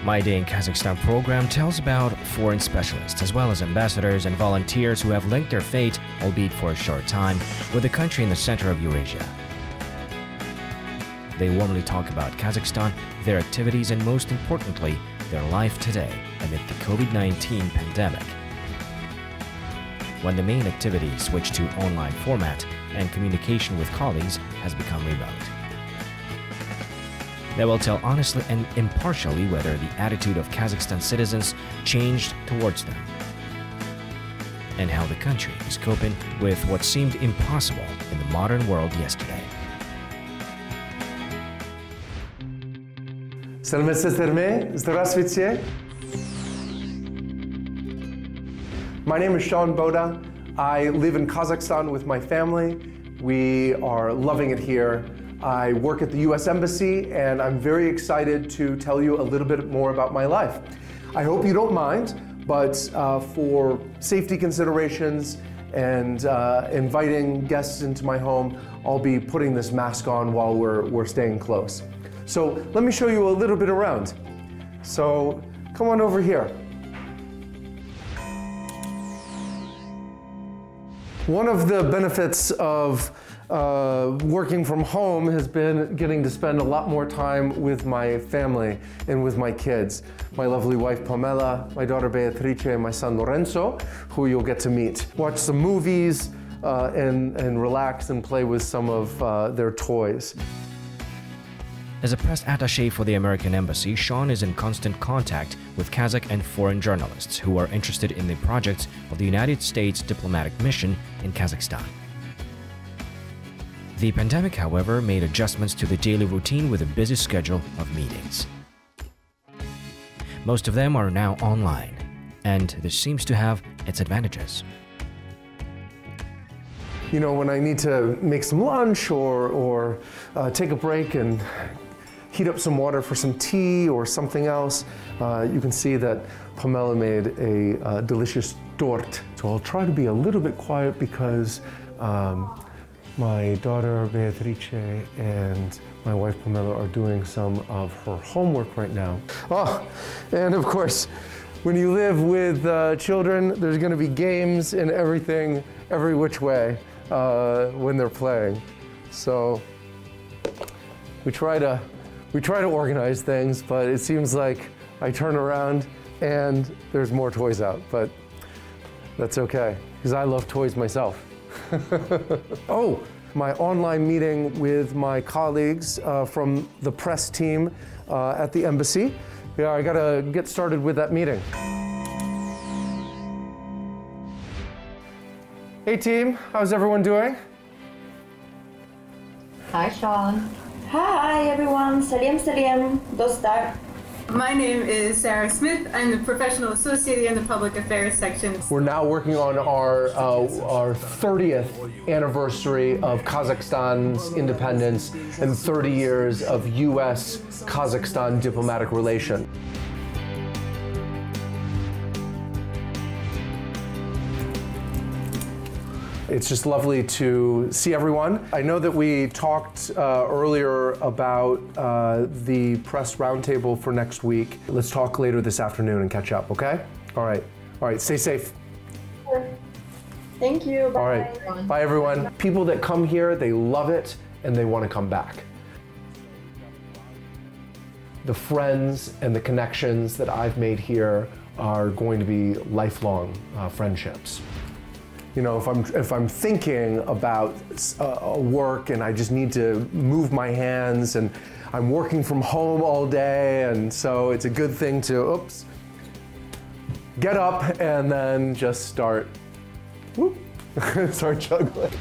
My Day in Kazakhstan program tells about foreign specialists as well as ambassadors and volunteers who have linked their fate, albeit for a short time, with the country in the center of Eurasia. They warmly talk about Kazakhstan, their activities, and most importantly, their life today amid the COVID-19 pandemic, when the main activity switched to online format and communication with colleagues has become remote. They will tell honestly and impartially whether the attitude of Kazakhstan citizens changed towards them, and how the country is coping with what seemed impossible in the modern world yesterday. Здравствуйте. My name is Sean Boda. I live in Kazakhstan with my family. We are loving it here. I work at the US Embassy, and I'm very excited to tell you a little bit more about my life. I hope you don't mind, but for safety considerations and inviting guests into my home, I'll be putting this mask on while we're staying close. So let me show you a little bit around. So come on over here. One of the benefits of working from home has been getting to spend a lot more time with my family and with my kids. My lovely wife Pamela, my daughter Beatrice, and my son Lorenzo, who you'll get to meet. Watch some movies and relax and play with some of their toys. As a press attaché for the American Embassy, Sean is in constant contact with Kazakh and foreign journalists who are interested in the projects of the United States diplomatic mission in Kazakhstan. The pandemic, however, made adjustments to the daily routine with a busy schedule of meetings. Most of them are now online, and this seems to have its advantages. You know, when I need to make some lunch or take a break and heat up some water for some tea or something else, you can see that Pamela made a delicious tort. So I'll try to be a little bit quiet because my daughter Beatrice and my wife Pamela are doing some of her homework right now. Oh, and of course, when you live with children, there's going to be games and everything, every which way when they're playing. So we try to organize things, but it seems like I turn around and there's more toys out, but that's okay, because I love toys myself. Oh, my online meeting with my colleagues from the press team at the embassy. Yeah, I gotta get started with that meeting. Hey team, how's everyone doing? Hi Sean. Hi everyone, salam dostlar. My name is Sarah Smith. I'm the professional associate in the public affairs section. We're now working on our 30th anniversary of Kazakhstan's independence and 30 years of US-Kazakhstan diplomatic relation. It's just lovely to see everyone. I know that we talked earlier about the press roundtable for next week. Let's talk later this afternoon and catch up, okay? All right, stay safe. Thank you, bye. All right, bye everyone. People that come here, they love it and they want to come back. The friends and the connections that I've made here are going to be lifelong friendships. You know, if I'm thinking about work and I just need to move my hands and I'm working from home all day, and so it's a good thing to, get up and then just start juggling.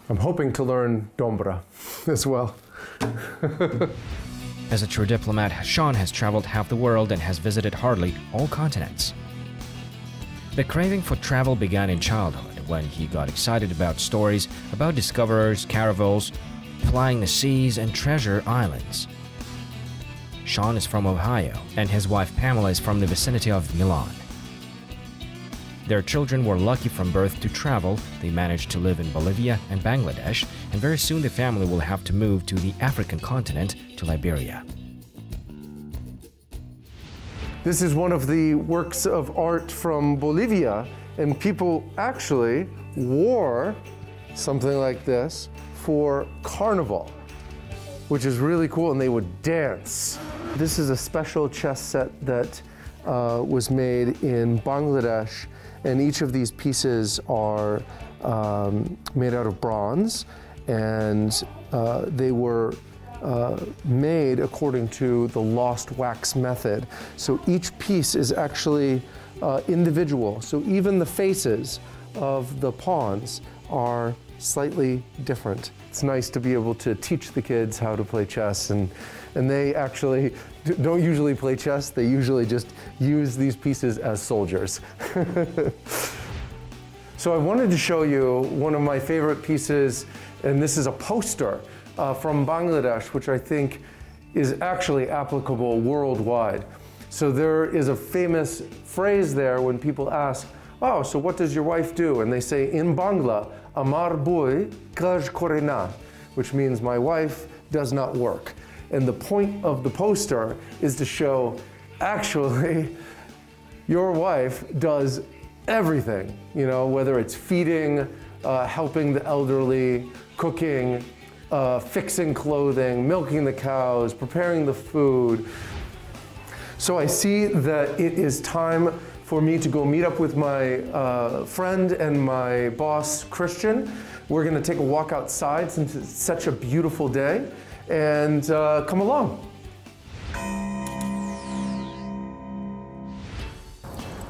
I'm hoping to learn Dombra as well. As a true diplomat, Sean has traveled half the world and has visited hardly all continents. The craving for travel began in childhood when he got excited about stories about discoverers, caravels, plying the seas and treasure islands. Sean is from Ohio, and his wife Pamela is from the vicinity of Milan. Their children were lucky from birth to travel. They managed to live in Bolivia and Bangladesh, and very soon the family will have to move to the African continent, to Liberia. This is one of the works of art from Bolivia, and people actually wore something like this for Carnival, which is really cool, and they would dance. This is a special chess set that was made in Bangladesh, and each of these pieces are made out of bronze, and they were made according to the lost wax method. So each piece is actually individual. So even the faces of the pawns are slightly different. It's nice to be able to teach the kids how to play chess, and they actually don't usually play chess. They usually just use these pieces as soldiers. So I wanted to show you one of my favorite pieces, and this is a poster from Bangladesh, which I think is actually applicable worldwide. So there is a famous phrase there when people ask, oh, so what does your wife do? And they say, in Bangla, Amar boi kaj kore na, which means my wife does not work. And the point of the poster is to show, actually, your wife does everything, you know, whether it's feeding, helping the elderly, cooking, fixing clothing, milking the cows, preparing the food. So I see that it is time for me to go meet up with my friend and my boss, Christian. We're gonna take a walk outside since it's such a beautiful day, and come along.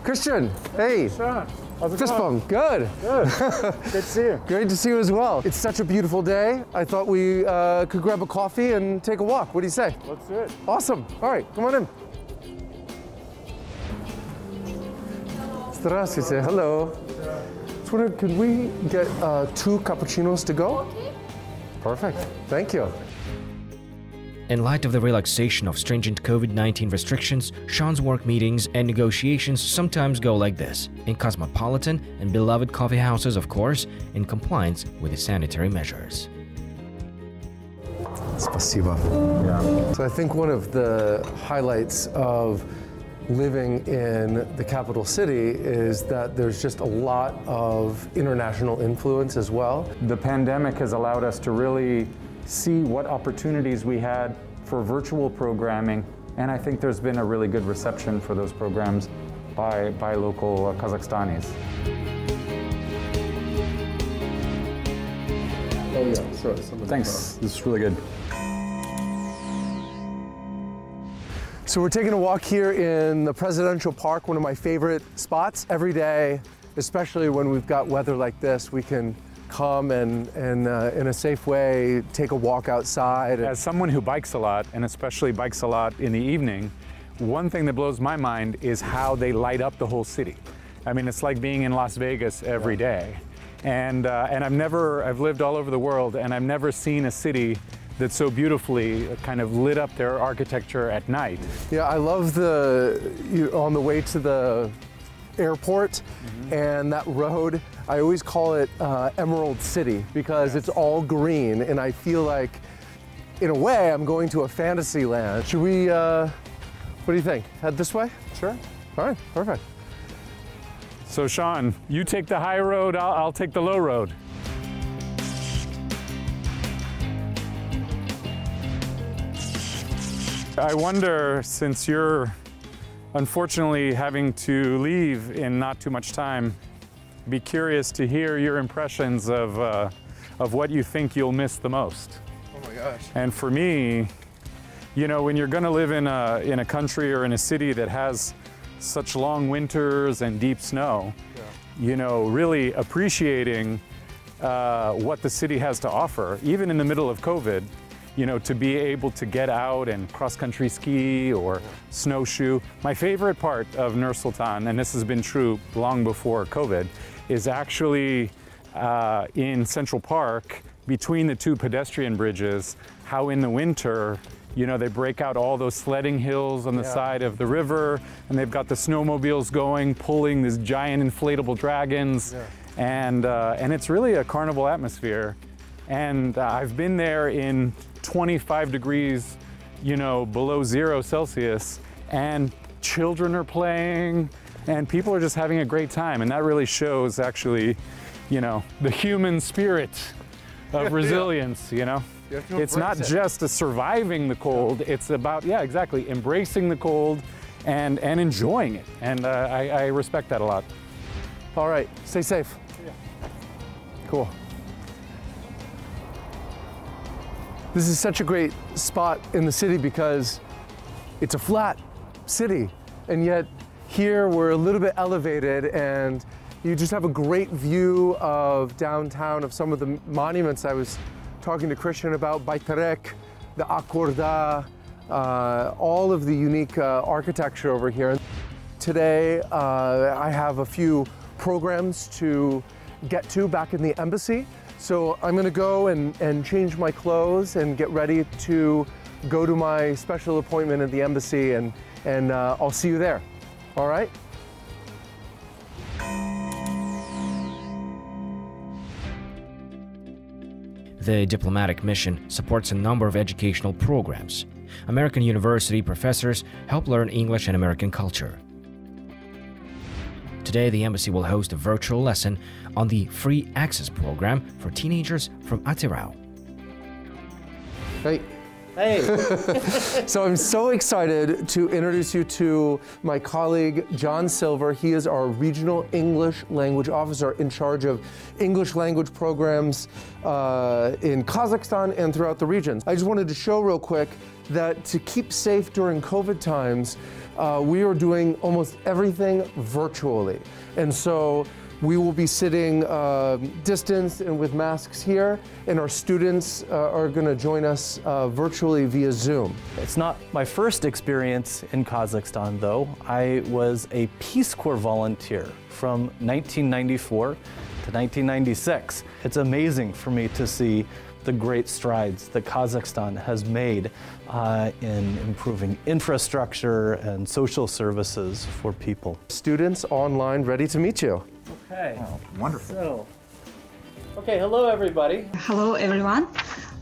Christian, hey. Sean, how's it Fist going? bump, good. Good. Good to see you. Great to see you as well. It's such a beautiful day. I thought we could grab a coffee and take a walk. What do you say? Let's do it. Awesome. All right, come on in. Здравствуйте. Hello. Just wondered, could we get 2 cappuccinos to go? Perfect. Thank you. In light of the relaxation of stringent COVID-19 restrictions, Sean's work meetings and negotiations sometimes go like this, in cosmopolitan and beloved coffee houses, of course, in compliance with the sanitary measures. Спасибо. Yeah. So I think one of the highlights of living in the capital city is that there's just a lot of international influence as well. The pandemic has allowed us to really see what opportunities we had for virtual programming, and I think there's been a really good reception for those programs by local Kazakhstanis. Oh yeah, sure. Thanks, this is really good. So we're taking a walk here in the Presidential Park, one of my favorite spots. Every day, especially when we've got weather like this, we can come and in a safe way, take a walk outside. As someone who bikes a lot, and especially bikes a lot in the evening, one thing that blows my mind is how they light up the whole city. I mean, it's like being in Las Vegas every day. And I've lived all over the world, and I've never seen a city that so beautifully kind of lit up their architecture at night. Yeah, I love on the way to the airport and that road, I always call it Emerald City because it's all green, and I feel like, in a way, I'm going to a fantasy land. Should we, what do you think? Head this way? Sure. All right, perfect. So Sean, you take the high road, I'll take the low road. I wonder, since you're unfortunately having to leave in not too much time, be curious to hear your impressions of what you think you'll miss the most. Oh my gosh. And for me, you know, when you're going to live in a country or in a city that has such long winters and deep snow, you know, really appreciating what the city has to offer, even in the middle of COVID, you know, to be able to get out and cross-country ski or snowshoe. My favorite part of Nur Sultan, and this has been true long before COVID, is actually in Central Park, between the 2 pedestrian bridges, how in the winter You know, they break out all those sledding hills on the side of the river, and they've got the snowmobiles going, pulling these giant inflatable dragons, and it's really a carnival atmosphere. And I've been there in 25 degrees, you know, below 0 Celsius, and children are playing, and people are just having a great time, and that really shows actually, you know, the human spirit of resilience, you know? It's not just surviving the cold, it's about, yeah, exactly, embracing the cold and enjoying it. And I respect that a lot. All right, stay safe. Yeah. Cool. This is such a great spot in the city because it's a flat city, and yet here we're a little bit elevated, and you just have a great view of downtown, of some of the monuments I was talking to Christian about, Baytarek, the Akorda, all of the unique architecture over here. Today, I have a few programs to get to back in the embassy. So I'm gonna go and change my clothes and get ready to go to my special appointment at the embassy, and I'll see you there, all right? The diplomatic mission supports a number of educational programs. American university professors help learn English and American culture. Today, the embassy will host a virtual lesson on the Free Access program for teenagers from Atirau. Hey. Hey. So I'm so excited to introduce you to my colleague, John Silver. He is our regional English language officer in charge of English language programs in Kazakhstan and throughout the region. I just wanted to show real quick that to keep safe during COVID times, we are doing almost everything virtually. And so we will be sitting distanced and with masks here, and our students are going to join us virtually via Zoom. It's not my first experience in Kazakhstan, though. I was a Peace Corps volunteer from 1994 to 1996. It's amazing for me to see the great strides that Kazakhstan has made in improving infrastructure and social services for people. Students online ready to meet you. Okay. Oh, wonderful. Okay, hello everybody. Hello everyone.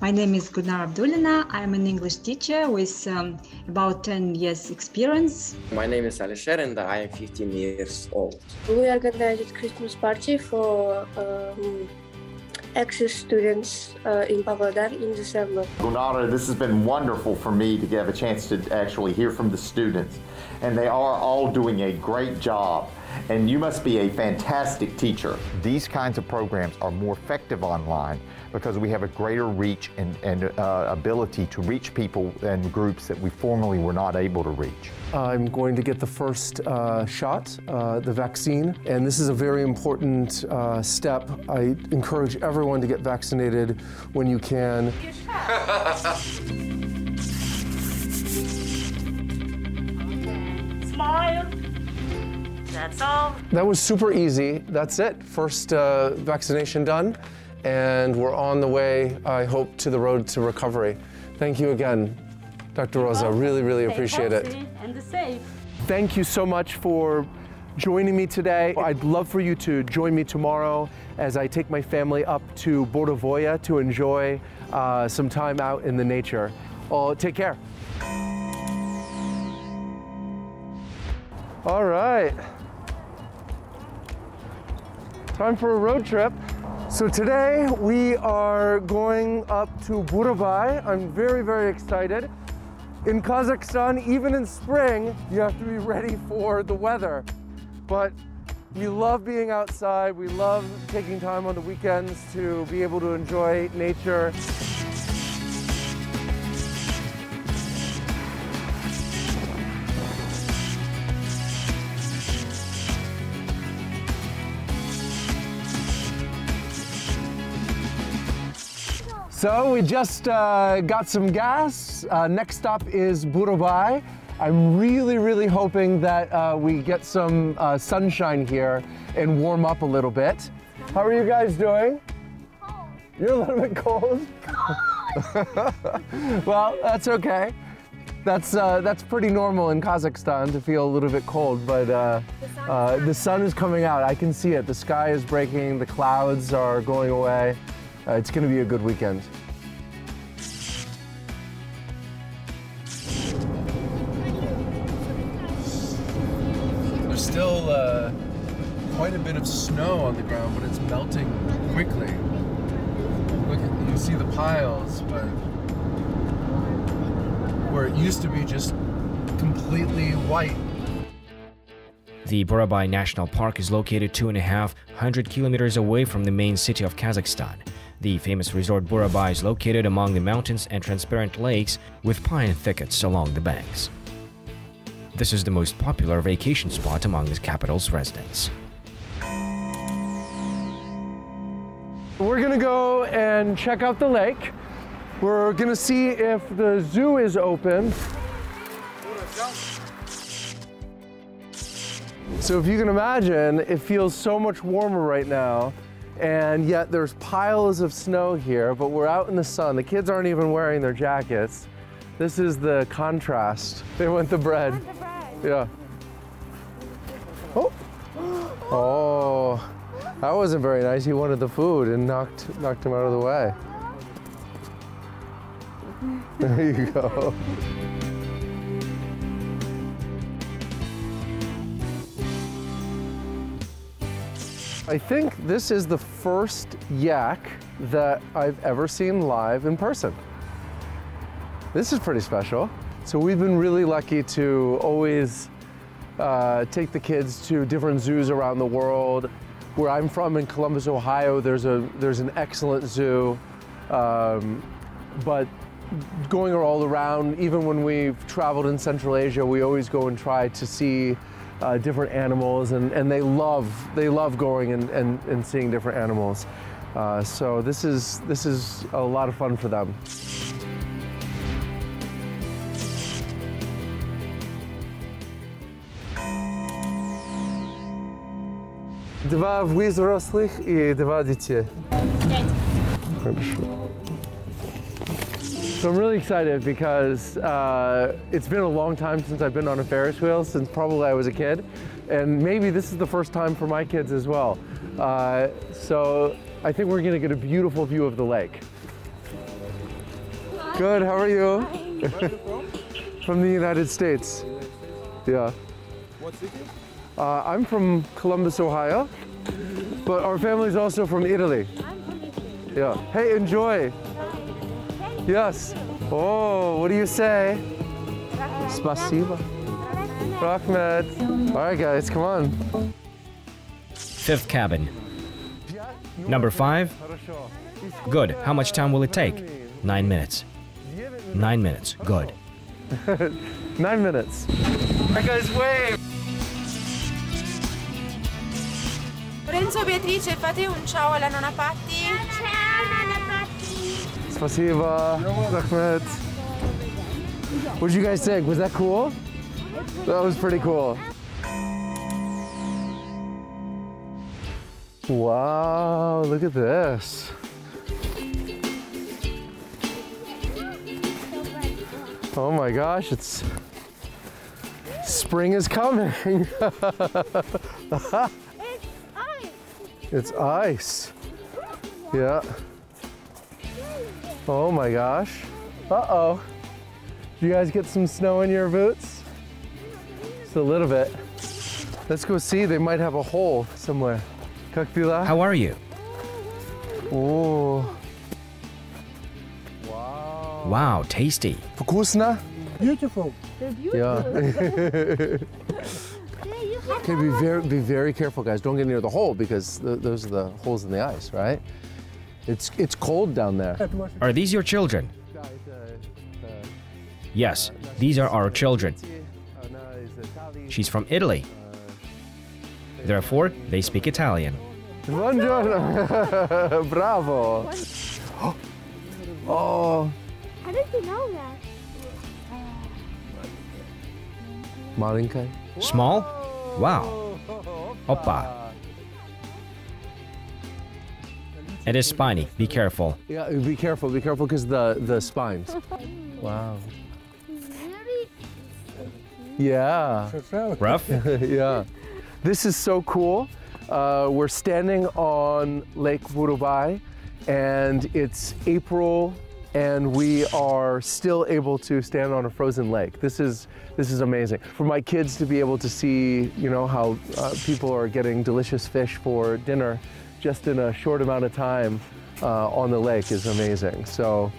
My name is Gulnar Abdullina. I'm an English teacher with about 10 years experience. My name is Alisher and I am 15 years old. We organized a Christmas party for excess students in Pavlodar in December. Gulnar, this has been wonderful for me to have a chance to actually hear from the students. And they are all doing a great job. And you must be a fantastic teacher. These kinds of programs are more effective online because we have a greater reach and ability to reach people and groups that we formerly were not able to reach. I'm going to get the first shot, the vaccine, and this is a very important step. I encourage everyone to get vaccinated when you can. Smile. That's all. That was super easy. That's it. First vaccination done, and we're on the way, I hope, to the road to recovery. Thank you again, Dr. Rosa. Really, really appreciate it. And safe. Thank you so much for joining me today. I'd love for you to join me tomorrow as I take my family up to Burabay to enjoy some time out in the nature. Oh, take care. All right. Time for a road trip. So today we are going up to Burabay. I'm very, very excited. In Kazakhstan, even in spring, you have to be ready for the weather. But we love being outside. We love taking time on the weekends to be able to enjoy nature. So we just got some gas. Next stop is Burabay. I'm really, really hoping that we get some sunshine here and warm up a little bit. How are you guys doing? Cold. You're a little bit cold? Cold. Well, that's okay. That's pretty normal in Kazakhstan to feel a little bit cold, but the sun is coming out. I can see it. The sky is breaking. The clouds are going away. It's going to be a good weekend. There's still quite a bit of snow on the ground, but it's melting quickly. Look, you see the piles, but where it used to be just completely white. The Burabay National Park is located 250 kilometers away from the main city of Kazakhstan. The famous resort Burabay is located among the mountains and transparent lakes with pine thickets along the banks. This is the most popular vacation spot among the capital's residents. We're gonna go and check out the lake. We're gonna see if the zoo is open. So if you can imagine, it feels so much warmer right now, and yet there's piles of snow here, but we're out in the sun. The kids aren't even wearing their jackets. This is the contrast. They want the bread. Yeah. Oh. Oh. That wasn't very nice. He wanted the food and knocked him out of the way. There you go. I think this is the first yak that I've ever seen live in person. This is pretty special. So we've been really lucky to always take the kids to different zoos around the world. Where I'm from in Columbus, Ohio, there's an excellent zoo, but going all around, even when we've traveled in Central Asia, we always go and try to see different animals, and they love going and seeing different animals. So this is a lot of fun for them. Два взрослых и два детей. So I'm really excited because it's been a long time since I've been on a Ferris wheel, since probably I was a kid. And maybe this is the first time for my kids as well. So I think we're gonna get a beautiful view of the lake. Hi. Good, how are you? Hi. Where are you from? From the United States. Yeah. What city? I'm from Columbus, Ohio, but our family's also from Italy. I'm from Italy. Yeah. Hey, enjoy. Yes. Oh, what do you say? Spasiba. Rahmet. All right, guys, come on. Fifth cabin. Number 5. Good. How much time will it take? 9 minutes. 9 minutes. Good. 9 minutes. All right, guys, wave. Lorenzo, Beatrice, fate un ciao alla nonna Patti. Ciao, nonna Patti. Spasiba, Rahmet. What did you guys think? Was that cool? That was pretty cool. Wow, look at this. Oh my gosh, it's spring is coming. It's ice. Yeah. Oh my gosh. Uh-oh. Did you guys get some snow in your boots? Just a little bit. Let's go see. They might have a hole somewhere. How are you? Oh. Wow. Wow, tasty. Вкусно? Beautiful. They're beautiful. Yeah. Okay, be very careful, guys. Don't get near the hole because those are the holes in the ice, right? It's cold down there. Are these your children? Yes, these are our children. She's from Italy. Therefore, they speak Italian. Buongiorno. Bravo. Oh. How did you know that? Malinka. Small? Wow. Oppa. It is spiny. Be careful. Yeah, be careful because the spines. Wow. Yeah. Rough? Yeah. This is so cool. We're standing on Lake Burabay, and it's April, and we are still able to stand on a frozen lake. This is amazing. For my kids to be able to see, you know, how people are getting delicious fish for dinner just in a short amount of time on the lake is amazing. So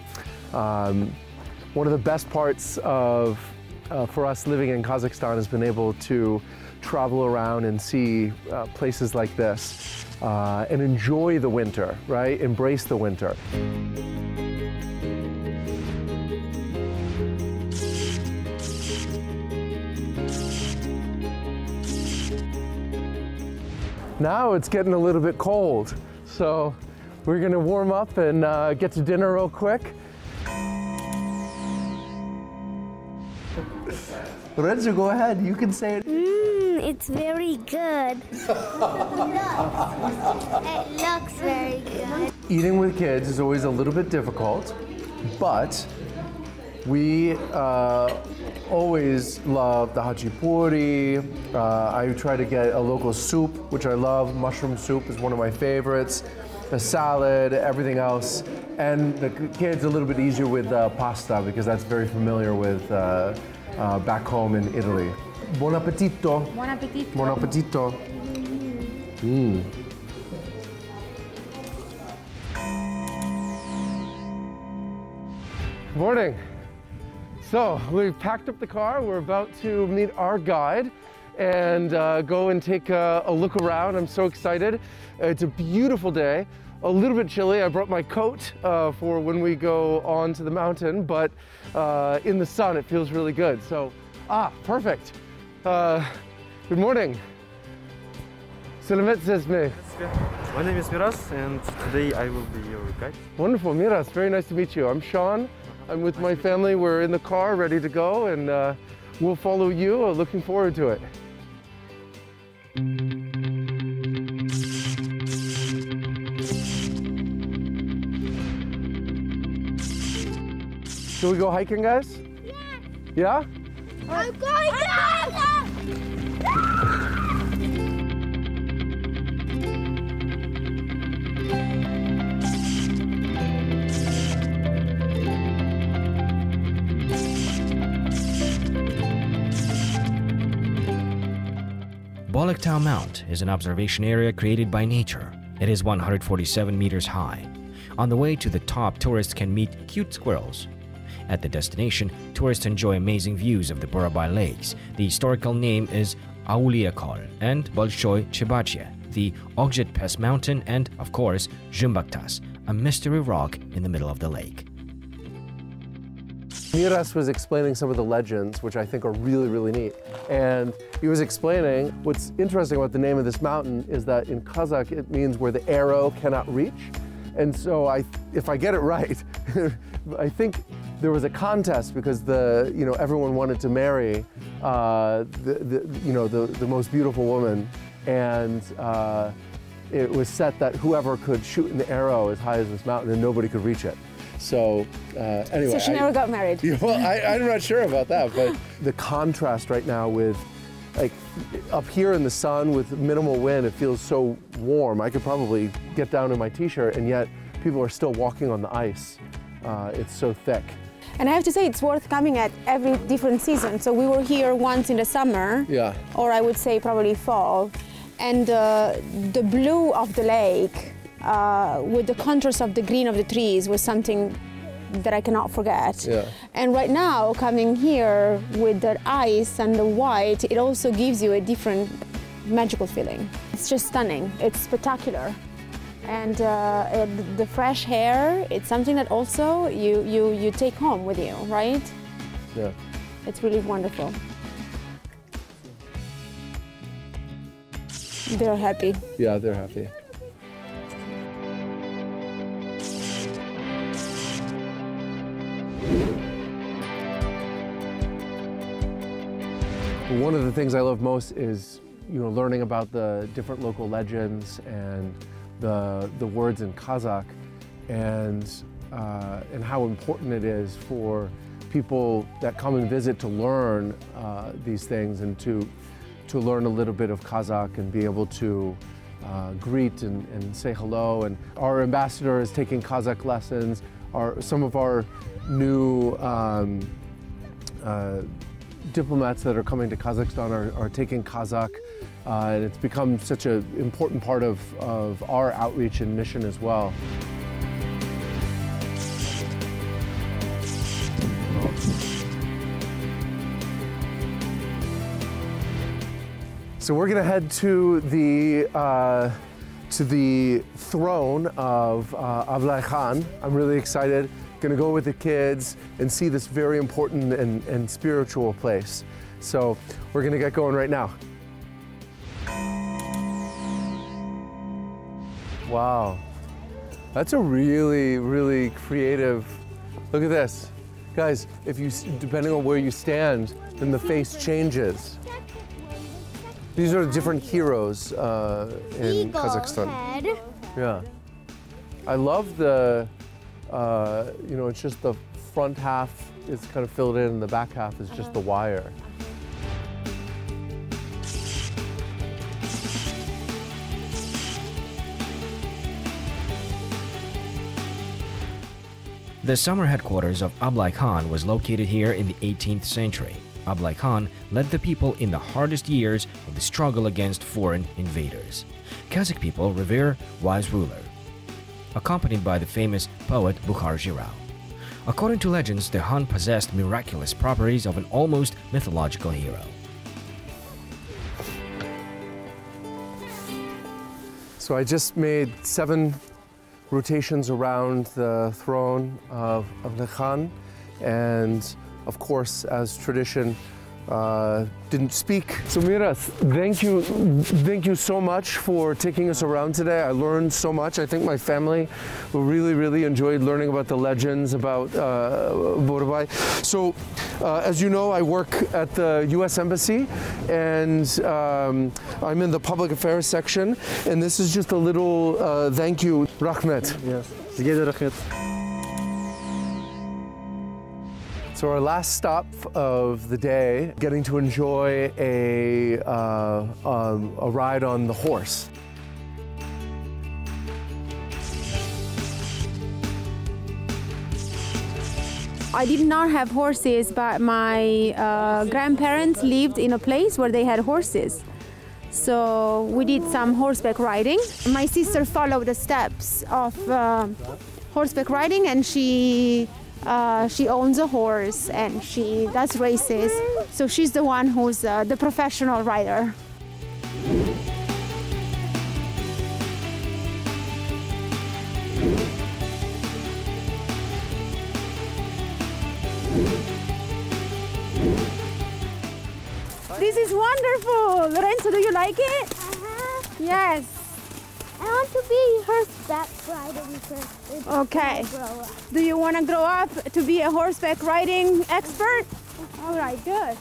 one of the best parts of for us living in Kazakhstan has been able to travel around and see places like this and enjoy the winter, right? Embrace the winter. Now it's getting a little bit cold, so we're gonna warm up and get to dinner real quick. Lorenzo, go ahead, you can say it. It's very good. It looks very good. Eating with kids is always a little bit difficult, but we always love the hachipuri. I try to get a local soup, which I love. Mushroom soup is one of my favorites. The salad, everything else. And the kids a little bit easier with pasta because that's very familiar with back home in Italy. Buon appetito. Buon appetito. Buon appetito. Morning. So we've packed up the car. We're about to meet our guide and go and take a look around. I'm so excited. It's a beautiful day. A little bit chilly. I brought my coat for when we go on to the mountain, but in the sun it feels really good. So, perfect. Good morning. Selamat me. My name is Miras, and today I will be your guide. Wonderful, Miras. Very nice to meet you. I'm Sean. I'm with my family. We're in the car, ready to go, and we'll follow you. Looking forward to it. Shall we go hiking, guys? Yeah. Yeah? I'm going down! Okzhetpes Mount is an observation area created by nature. It is 147 meters high. On the way to the top, tourists can meet cute squirrels. At the destination, tourists enjoy amazing views of the Burabay lakes. The historical name is Abylai and Bolshoy Chebachye, the Okzhetpes Mountain, and, of course, Jibek, a mystery rock in the middle of the lake. Miras was explaining some of the legends, which I think are really, really neat. And he was explaining what's interesting about the name of this mountain is that in Kazakh it means where the arrow cannot reach. And so if I get it right, I think there was a contest because everyone wanted to marry the most beautiful woman, and it was set that whoever could shoot an arrow as high as this mountain and nobody could reach it. So anyway. So she never got married. Well, I'm not sure about that, but the contrast right now with, like, up here in the sun with minimal wind, it feels so warm. I could probably get down in my t-shirt, and yet people are still walking on the ice. It's so thick. And I have to say, it's worth coming at every different season. So we were here once in the summer, or I would say probably fall, and the blue of the lake with the contrast of the green of the trees was something that I cannot forget. Yeah. And right now, coming here with the ice and the white, it also gives you a different magical feeling. It's just stunning. It's spectacular. And the fresh air, it's something that also you take home with you, right? Yeah. It's really wonderful. They're happy. Yeah, they're happy. One of the things I love most is, learning about the different local legends and the words in Kazakh, and how important it is for people that come and visit to learn these things and to learn a little bit of Kazakh and be able to greet and say hello. And our ambassador is taking Kazakh lessons. Some of our new diplomats that are coming to Kazakhstan are taking Kazakh. And it's become such an important part of our outreach and mission as well. So we're going to head to the throne of Abylai Khan. I'm really excited. Going to go with the kids and see this very important and spiritual place. So we're going to get going right now. Wow, that's a really, really creative. Look at this, guys. Depending on where you stand, then the face changes. These are different heroes in Kazakhstan. Head. Yeah. I love the, it's just the front half is kind of filled in and the back half is just the wire. The summer headquarters of Abylai Khan was located here in the 18th century. Abylai Khan led the people in the hardest years of the struggle against foreign invaders. Kazakh people revere wise ruler, accompanied by the famous poet Bukhar Jirau. According to legends, the Khan possessed miraculous properties of an almost mythological hero. So I just made 7 rotations around the throne of the Khan, and of course, as tradition, didn't speak. So Miras, thank you so much for taking us around today. I learned so much. I think my family really enjoyed learning about the legends about Burabay. So as you know, I work at the U.S. Embassy, and I'm in the public affairs section, and this is just a little thank you, Rahmet. Yes, Rahmet. So our last stop of the day, getting to enjoy a ride on the horse. I did not have horses, but my grandparents lived in a place where they had horses. So we did some horseback riding. My sister followed the steps of horseback riding, and she owns a horse and she does races. So she's the one who's the professional rider. This is wonderful! Lorenzo, do you like it? Yes. I want to be horseback rider because it's okay. Grow up. Do you want to grow up to be a horseback riding expert? All right, good.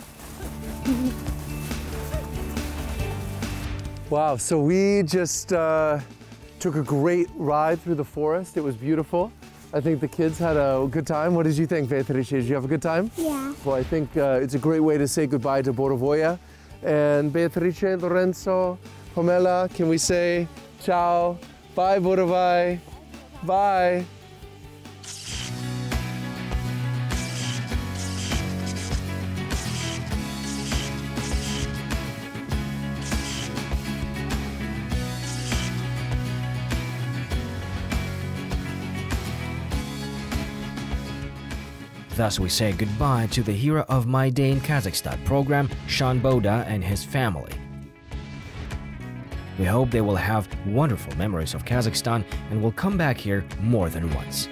Wow, so we just took a great ride through the forest. It was beautiful. I think the kids had a good time. What did you think, Beatrice? Did you have a good time? Yeah. Well, I think it's a great way to say goodbye to Borovoya. And Beatrice, Lorenzo, Pamela, can we say ciao, bye Burabay, bye. Thus we say goodbye to the hero of My Day in Kazakhstan program, Sean Boda, and his family. We hope they will have wonderful memories of Kazakhstan and will come back here more than once.